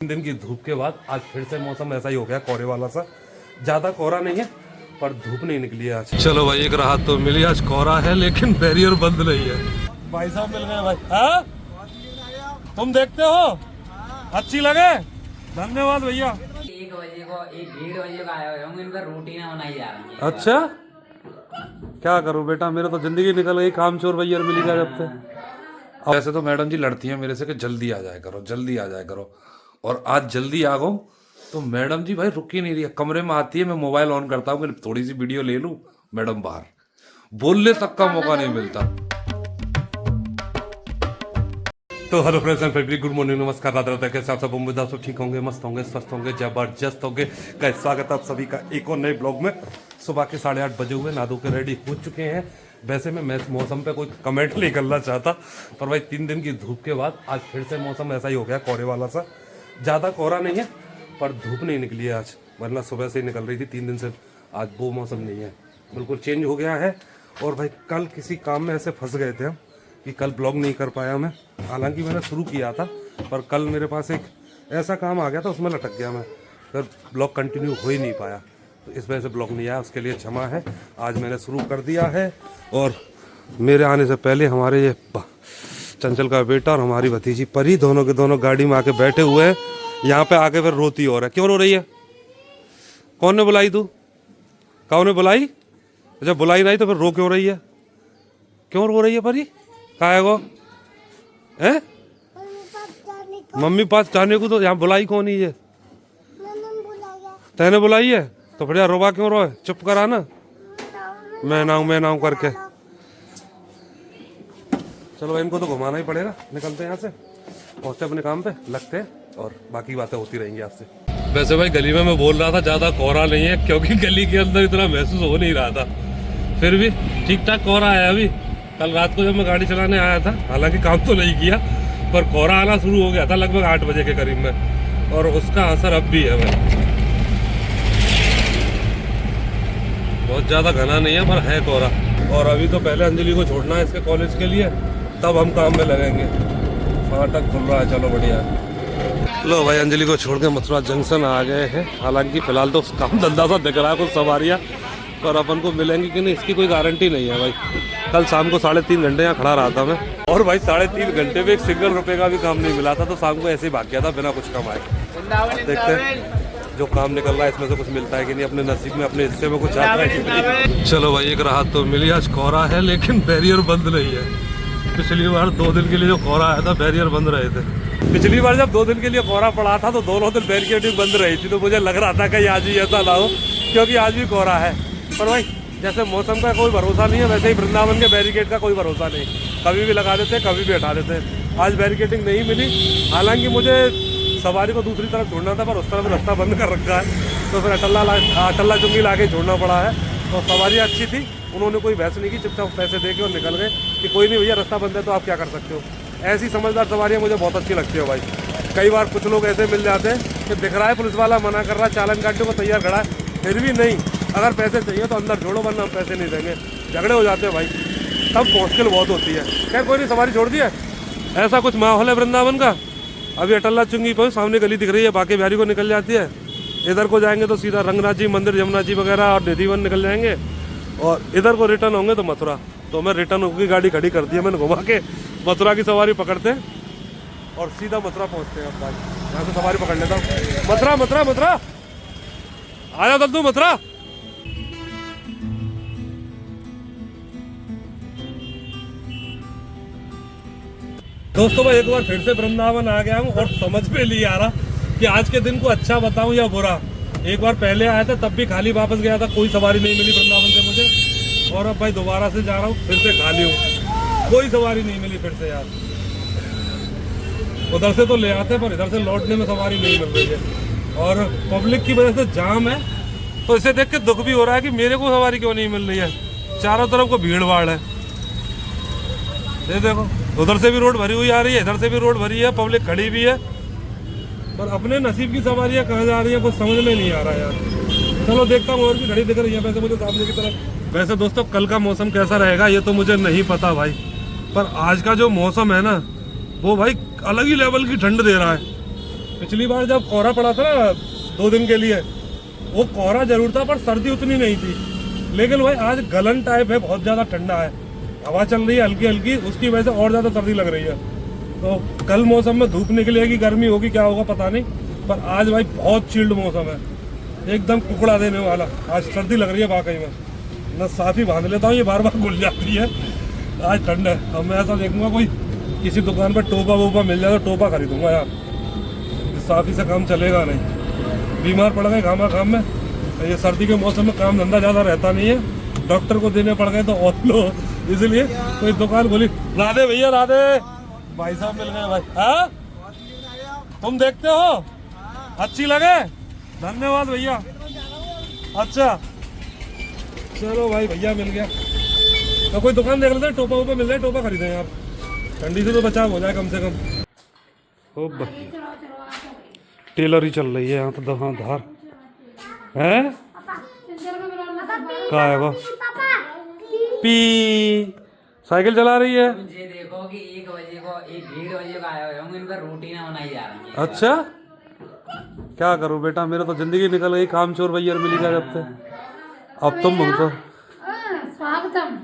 दिन की धूप के बाद आज फिर से मौसम ऐसा ही हो गया कोहरे वाला सा। ज्यादा कोहरा नहीं है पर धूप नहीं निकली है आज। चलो भाई एक राहत तो मिली, आज कोहरा है लेकिन बैरियर बंद नहीं है। भाई साहब मिल गए भाई। हाँ तुम देखते हो, अच्छी लगे, धन्यवाद भैया। 1 बजे को 1-1:30 बजे को आए होंगे, इनका रोटी ना बनाई जा रही है। अच्छा क्या करूं बेटा, मेरे तो जिंदगी निकल गई, काम चोर भैया मिली गया जब से। वैसे तो मैडम जी लड़ती हैं मेरे से कि जल्दी आ जाया करो, जल्दी आ जाया करो, और आज जल्दी आ गऊं तो मैडम जी भाई रुक ही नहीं रही है। कमरे में आती है, मैं मोबाइल ऑन करता हूँ, थोड़ी सी वीडियो ले लूं, मैडम बाहर, बोलने तक का मौका नहीं मिलता। तो hello friends and family, good morning, नमस्कार, राधे राधे। कैसे आप सब उम्मीद आप सब ठीक होंगे, मस्त होंगे, स्वस्थ होंगे, जबरदस्त होंगे। गाइस स्वागत है आप सभी का एक और नए ब्लॉग में। सुबह के 8:30 बजे हुए, नहा धो के रेडी हो चुके हैं। वैसे मैं मौसम पे कोई कमेंट नहीं करना चाहता, पर भाई 3 दिन की धूप के बाद आज फिर से मौसम ऐसा ही हो गया कोहरे वाला सा। ज़्यादा कोहरा नहीं है पर धूप नहीं निकली है आज, वरना सुबह से ही निकल रही थी 3 दिन से। आज वो मौसम नहीं है, बिल्कुल चेंज हो गया है। और भाई कल किसी काम में ऐसे फंस गए थे हम कि कल ब्लॉग नहीं कर पाया मैं। हालांकि मैंने शुरू किया था पर कल मेरे पास एक ऐसा काम आ गया था, उसमें लटक गया मैं, फिर ब्लॉग कंटिन्यू हो ही नहीं पाया, तो इस वजह से ब्लॉग नहीं आया। उसके लिए क्षमा है। आज मैंने शुरू कर दिया है और मेरे आने से पहले हमारे ये चंचल का बेटा और हमारी भतीजी परी दोनों के दोनों गाड़ी में आके बैठे हुए हैं। यहाँ पे आके फिर रोती और है। क्यों रो रही है? कौन ने बुलाई? तू कौन ने बुलाई? जब बुलाई नहीं तो फिर रो क्यों रही है? क्यों रो रही है परी? कहाँ है वो? हैं? मम्मी पास जाने को तो यहाँ बुलाई कौन ही है? तैने बुलाई है तो फिर यार रोबा क्यों रोए? चुप करा ना, मैं ना हूँ करके। चलो इनको तो घुमाना ही पड़ेगा, निकलते हैं यहाँ से, पहुँचते अपने काम पे, लगते हैं और बाकी बातें होती रहेंगी आपसे। वैसे भाई गली में मैं बोल रहा था ज़्यादा कोहरा नहीं है, क्योंकि गली के अंदर इतना महसूस हो नहीं रहा था, फिर भी ठीक ठाक कोहरा है अभी। कल रात को जब मैं गाड़ी चलाने आया था, हालांकि काम तो नहीं किया, पर कोहरा आना शुरू हो गया था लगभग 8 बजे के करीब में, और उसका असर अब भी है भाई। बहुत ज़्यादा घना नहीं है पर है कोहरा। और अभी तो पहले अंजलि को छोड़ना है इसके कॉलेज के लिए, तब हम काम में लगेंगे। फाटक खुल रहा है, चलो बढ़िया है। लो भाई अंजलि को छोड़ के मथुरा जंक्शन आ गए हैं। हालांकि फिलहाल तो काम धंधा सा दिख रहा है, कुछ सवारियाँ, पर अपन को मिलेंगी कि नहीं इसकी कोई गारंटी नहीं है भाई। कल शाम को 3.5 घंटे यहाँ खड़ा रहा था मैं, और भाई 3.5 घंटे में 1 सिंगल रुपये का भी काम नहीं मिला था, तो शाम को ऐसे ही भाग गया था बिना कुछ कमाए। देखते हैं जो काम निकल रहा है इसमें से कुछ मिलता है कि नहीं, अपने नसीब में, अपने हिस्से में कुछ आता है कि नहीं। चलो भाई एक राहत तो मिली, आज कोहरा है लेकिन बैरियर बंद नहीं है। पिछली बार 2 दिन के लिए जो कोहरा आया था बैरियर बंद रहे थे। पिछली बार जब 2 दिन के लिए कोहरा पड़ा था तो दोनों दिन बैरिकेडिंग बंद रही थी, तो मुझे लग रहा था कि आज भी ऐसा ना हो, क्योंकि आज भी कोहरा है। पर भाई जैसे मौसम का कोई भरोसा नहीं है, वैसे ही वृंदावन के बैरिकेड का कोई भरोसा नहीं, कभी भी लगा देते हैं, कभी भी हटा देते हैं। आज बैरिकेडिंग नहीं मिली, हालांकि मुझे सवारी को दूसरी तरफ छोड़ना था, पर उस तरफ रास्ता बंद कर रखा है, तो फिर अटल्ला चुंगी ला के छोड़ना पड़ा है। तो सवारी अच्छी थी, उन्होंने कोई बहस नहीं की, चुपचाप पैसे दे के और निकल गए कि कोई नहीं भैया रास्ता बंद है तो आप क्या कर सकते हो। ऐसी समझदार सवारियाँ मुझे बहुत अच्छी लगती है भाई। कई बार कुछ लोग ऐसे मिल जाते हैं कि दिख रहा है पुलिस वाला मना कर रहा है, चालान काटने को तैयार खड़ा है, फिर भी नहीं, अगर पैसे चाहिए तो अंदर छोड़ो वरना हम पैसे नहीं देंगे। झगड़े हो जाते हैं भाई, तब मुश्किल बहुत होती है। क्या कोई नहीं, सवारी छोड़ दी है। ऐसा कुछ माहौल है वृंदावन का। अभी अटल्ला चुंगी पर सामने गली दिख रही है, बाकी बिहारी को निकल जाती है। इधर को जाएंगे तो सीधा रंगनाथ जी मंदिर, जमुना जी वगैरह और निधिवन निकल जाएंगे, और इधर को रिटर्न होंगे तो मथुरा। तो मैं रिटर्न होकर गाड़ी खड़ी कर दी है मैंने, घुमा के मथुरा की सवारी पकड़ते हैं और सीधा मथुरा पहुंचते हैं। अब भाई यहाँ से सवारी पकड़ लेता हूँ। मथुरा मथुरा मथुरा आ जाओ दद्दू, मथुरा। दोस्तों मैं एक बार फिर से वृंदावन आ गया हूँ और समझ में नहीं आ रहा कि आज के दिन को अच्छा बताऊं या बुरा। एक बार पहले आया था तब भी खाली वापस गया था, कोई सवारी नहीं मिली वृंदावन से मुझे, और अब भाई दोबारा से जा रहा हूँ, फिर से खाली हूँ, कोई सवारी नहीं मिली फिर से यार। उधर से तो ले आते पर इधर से लौटने में सवारी नहीं मिल रही है, और पब्लिक की वजह से जाम है, तो इसे देख के दुख भी हो रहा है कि मेरे को सवारी क्यों नहीं मिल रही है। चारों तरफ को भीड़ भाड़ है, ये देखो उधर से भी रोड भरी हुई आ रही है, इधर से भी रोड भरी है, पब्लिक खड़ी भी है, पर अपने नसीब की सवारियां कहाँ जा रही है कुछ समझ में नहीं आ रहा यार। चलो देखता हूँ, और भी खड़ी दिख रही है वैसे मुझे सामने की तरफ। वैसे दोस्तों कल का मौसम कैसा रहेगा ये तो मुझे नहीं पता भाई, पर आज का जो मौसम है ना वो भाई अलग ही लेवल की ठंड दे रहा है। पिछली बार जब कोहरा पड़ा था ना 2 दिन के लिए, वो कोहरा जरूर था पर सर्दी उतनी नहीं थी। लेकिन भाई आज गलन टाइप है, बहुत ज़्यादा ठंडा है, हवा चल रही है हल्की हल्की, उसकी वजह से और ज़्यादा सर्दी लग रही है। तो कल मौसम में धूप निकलेगी, गर्मी होगी, क्या होगा पता नहीं, पर आज भाई बहुत चिल्ड मौसम है, एकदम कुकड़ा देने वाला। आज सर्दी लग रही है वाकई में। मैं साफ़ी बांध लेता हूँ, ये बार बार घुल जाती है। आज ठंड है। अब मैं ऐसा देखूंगा कोई किसी दुकान पर टोपा वोपा मिल जाए तो टोपा खरीदूंगा यार, साफ़ी से काम चलेगा नहीं। बीमार पड़ गए घामा घाम में, ये सर्दी के मौसम में काम धंधा ज़्यादा रहता नहीं है, डॉक्टर को देने पड़ गए तो और लो, इसलिए कोई दुकान खोली। राधे भैया राधे, भाई साहब मिल गए भाई। हाँ तुम देखते हो, अच्छी लगे, धन्यवाद भैया। अच्छा चलो भाई, भैया मिल गया तो कोई दुकान देख लेते हैं, टोपा वोपा मिल जाए, टोपा खरीदें यार, ठंडी से तो बचाव हो जाए कम से कम। ओ भाई टेलर ही चल रही है यहाँ तो धार है। कहाँ है वो? पी साइकिल चला रही है। मुझे देखो कि 1 बजे को 1-1:30 बजे को आए हुए होंगे, इन पर रोटी ना बनाई जा रही है। अच्छा क्या करूं बेटा, मेरा तो जिंदगी निकल गई, काम चोर भैया मिली गया जब से। अब तुम भुगतो। स्वागतम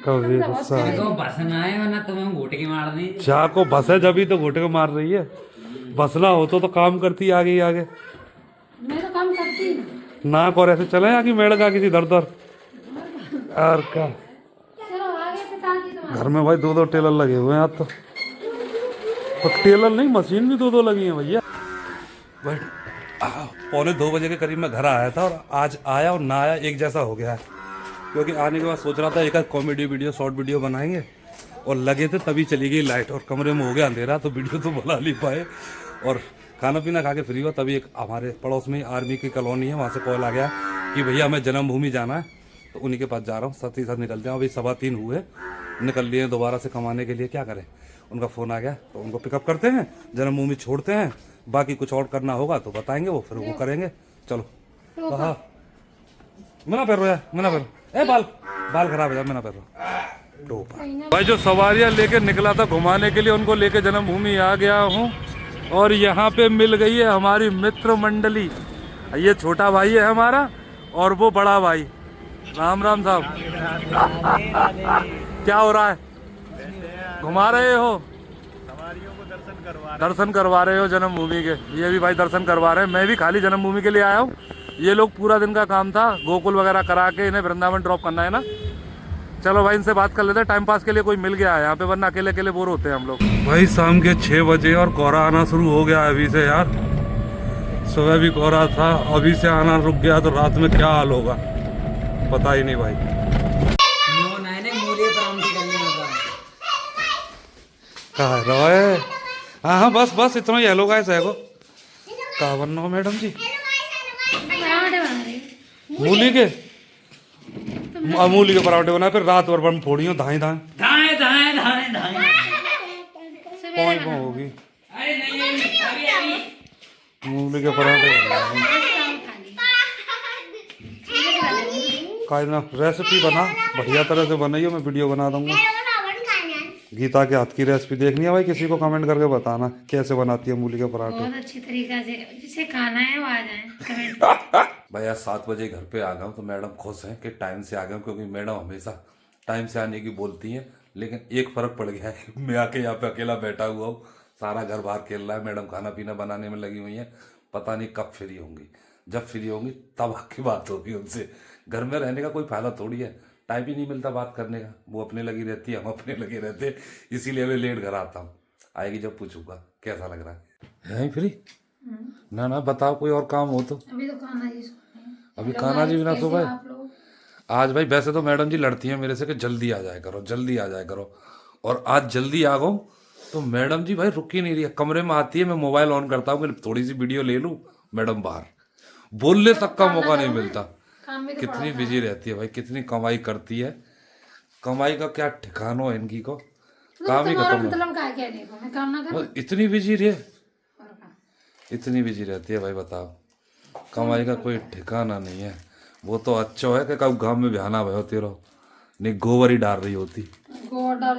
कभी गुस्सा देखो बस ना है, वरना तुम्हें घोटे मार दी। चाह को बस है, जब ही तो घोटे को मार रही है। बसना हो तो काम करती आगे ही आगे। मैं तो काम करती नाक और ऐसे चले या कि मेड़ का किसी दर दर और क्या। चलो आगे पिताजी तुम्हारे। घर में भाई 2-2 टेलर लगे हुए हैं आज तो टेलर नहीं, मशीन भी 2-2 लगी है भैया। बट 1:45 बजे के करीब मैं घर आया था, और आज आया और ना आया एक जैसा हो गया है, क्योंकि आने के बाद सोच रहा था एक कॉमेडी वीडियो शॉर्ट वीडियो बनाएंगे, और लगे थे तभी चली गई लाइट और कमरे में हो गया अंधेरा, तो वीडियो तो बना नहीं पाए। और खाना पीना खा के फ्री हुआ, तभी एक हमारे पड़ोस में आर्मी की कॉलोनी है, वहाँ से कॉल आ गया कि भैया हमें जन्मभूमि जाना है, तो उन्हीं के पास जा रहा हूँ, साथ ही साथ निकलते हैं। अभी 3:15 हुए, निकल लिए दोबारा से कमाने के लिए, क्या करें। उनका फ़ोन आ गया तो उनको पिकअप करते हैं, जन्मभूमि छोड़ते हैं, बाकी कुछ और करना होगा तो बताएंगे वो, फिर वो करेंगे। चलो हाँ मना कर रहा है, मना कर, ए बाल खराब हो जाए, मना कर रहा। भाई जो सवारियां लेके निकला था घुमाने के लिए, उनको लेके जन्मभूमि आ गया हूँ, और यहाँ पे मिल गई है हमारी मित्र मंडली। ये छोटा भाई है हमारा और वो बड़ा भाई। राम राम साहब, क्या हो रहा है? घुमा रहे हो, दर्शन करवा रहे हो जन्मभूमि के। ये भी भाई दर्शन करवा रहे हैं, मैं भी खाली जन्मभूमि के लिए आया हूँ। ये लोग पूरा दिन का काम था, गोकुल वगैरह करा के इन्हें वृंदावन ड्रॉप करना है ना। चलो भाई इनसे बात कर लेते हैं, टाइम पास के लिए कोई मिल गया है यहाँ पे, वरना अकेले अकेले बोर होते हैं हम लोग। भाई शाम के 6 बजे और कोहरा आना शुरू हो गया है अभी से यार। सुबह भी कोहरा था, अभी से आना रुक गया, तो रात में क्या हाल होगा पता ही नहीं भाई। कहा है रवाए? हाँ हाँ बस इतना ही। हेलो गाइस, है कहा बनना हो मैडम जी? मूली के पराठे बनाए, फिर रात भर बम फोड़ी हो, धाए होगी। मूली के पराठे ना रेसिपी बना, बढ़िया तरह से बनाइए, मैं वीडियो बना दूंगा। गीता के हाथ की रेसिपी देखनी है भाई, किसी को कमेंट करके बताना कैसे बनाती है मूली के पराठे। बहुत अच्छी तरीका से, जिसे खाना है वो आ जाए। भाई आज 7 बजे घर पे आ गया हूँ, तो मैडम खुश हैं कि टाइम से आ गया हूँ, क्योंकि मैडम हमेशा टाइम से आने की बोलती हैं। लेकिन एक फ़र्क पड़ गया है, मैं आके यहाँ पे अकेला बैठा हुआ हूँ, सारा घर बाहर खेल रहा है, मैडम खाना पीना बनाने में लगी हुई हैं। पता नहीं कब फ्री होंगी, जब फ्री होंगी तब आके बात होगी उनसे। घर में रहने का कोई फ़ायदा थोड़ी है, टाइम ही नहीं मिलता बात करने का। वो अपने लगी रहती है, हम अपने लगे रहते हैं, इसीलिए मैं लेट घर आता हूँ। आएगी जब पूछूंगा कैसा लग रहा है फ्री। ना बताओ कोई और काम हो तो। अभी तो खाना जी, अभी खाना जी बिना सुबह आज भाई। वैसे तो मैडम जी लड़ती हैं मेरे से कि जल्दी आ जाया करो, जल्दी आ जाया करो, और आज जल्दी आ गऊँ तो मैडम जी भाई रुक ही नहीं रही है। कमरे में आती है, मैं मोबाइल ऑन करता हूँ कि थोड़ी सी वीडियो ले लूँ, मैडम बाहर, बोलने तक का मौका नहीं मिलता। कितनी बिजी रहती है भाई, कितनी कमाई करती है, कमाई का क्या ठिकाना है इनकी को, काम ही खत्म। इतनी बिजी रहे, इतनी बिजी रहती है भाई, बताओ। कमाई का कोई ठिकाना नहीं है। वो तो अच्छा है कि कब गांव में बहाना भाई होती रहो, नहीं गोबर ही डाल रही होती। गोबर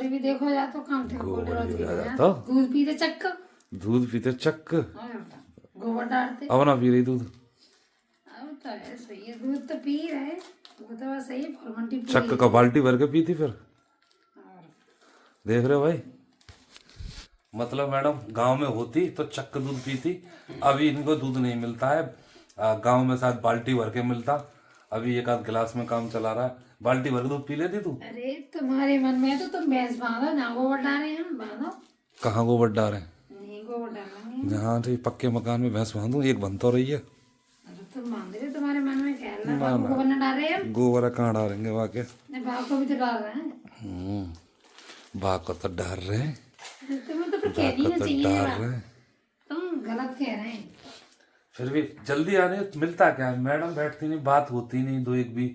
भी देखो जा तो काम गोबर ही डाल जाता, दूध पीते चक्कर दूध पीते चक्क, गोबर डालते। अब ना पी रही दूध। अब तो ऐसे ही दूध तो पी रहे, वो तो बस सही फॉर्मेलिटी पूरी। चक्क का बाल्टी भर के पीती फिर, देख रहे हो भाई। मतलब मैडम गांव में होती तो चक्क दूध पीती, अभी इनको दूध नहीं मिलता है। गांव में शायद बाल्टी भर के मिलता, अभी एक आध गिलास में काम चला रहा है। बाल्टी भर के दूध पी लेती तू? अरे तुम्हारे मन में तो तुम भैंस बांधो, जहाँ गोबर डाले हैं बांधो। कहाँ गोबर डाले? नहीं गोबर डालेंगे। जहाँ से पक्के मकान में भैंस बांधू, एक बन तो रही है। अरे तुम बांध रहे, तुम्हारे मन में क्या है? बाबू गोबर न डाल रहे हैं? गोबर कहाँ डालेंगे वाके? बाबू को भी तो डाल रहे हैं। बाघ को तो डाल रहे हैं, तुम्हें तो फिर कहनी ना चाहिए डाल ये रहे बात। हैं। तुम गलत कह रहे हैं। फिर भी जल्दी आने मिलता क्या है मैडम? बैठती नहीं, बात होती नहीं दो एक भी,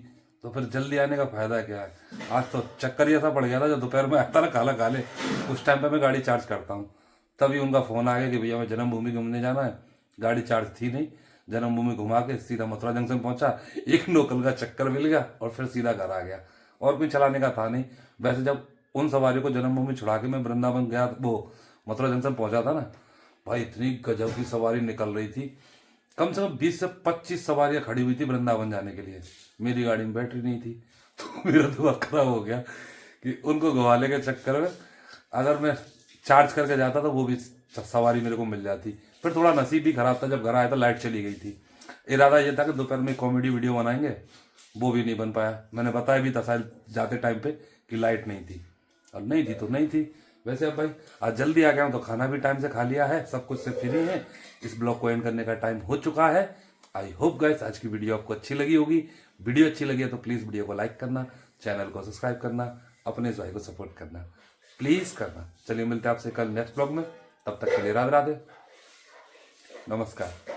तो फिर जल्दी आने का फायदा क्या है? आज तो चक्कर ही ऐसा पड़ गया था, जब दोपहर में आता ना खाला खा ले, उस टाइम पे मैं गाड़ी चार्ज करता हूँ, तभी उनका फ़ोन आ गया कि भैया मैं जन्मभूमि घूमने जाना है। गाड़ी चार्ज थी नहीं, जन्मभूमि घुमा के सीधा मथुरा जंक्शन पहुंचा, एक लोकल का चक्कर मिल गया और फिर सीधा घर आ गया। और कोई चलाने का था नहीं। वैसे जब उन सवारियों को जन्मभूमि छुड़ा के मैं वृंदावन गया, वो मथुरा जंक्शन पहुंचा था ना भाई, इतनी गजब की सवारी निकल रही थी। कम से कम 20 से 25 सवारियां खड़ी हुई थी वृंदावन जाने के लिए। मेरी गाड़ी में बैटरी नहीं थी, तो मेरा दिमाग खराब हो गया कि उनको घुमाने के चक्कर में अगर मैं चार्ज करके जाता तो वो भी सवारी मेरे को मिल जाती। फिर थोड़ा नसीब भी खराब था, जब घर आया तो लाइट चली गई थी। इरादा ये था कि दोपहर में कॉमेडी वीडियो बनाएंगे, वो भी नहीं बन पाया। मैंने बताया भी था शायद जाते टाइम पे कि लाइट नहीं थी, और नहीं थी तो नहीं थी। वैसे अब भाई आज जल्दी आ गया हूँ तो खाना भी टाइम से खा लिया है, सब कुछ से फ्री है। इस ब्लॉग को एंड करने का टाइम हो चुका है। आई होप गाइस आज की वीडियो आपको अच्छी लगी होगी। वीडियो अच्छी लगी है तो प्लीज़ वीडियो को लाइक करना, चैनल को सब्सक्राइब करना, अपने भाई को सपोर्ट करना प्लीज़ करना। चलिए मिलते हैं आपसे कल नेक्स्ट ब्लॉग में, तब तक के लिए राधे राधे, नमस्कार।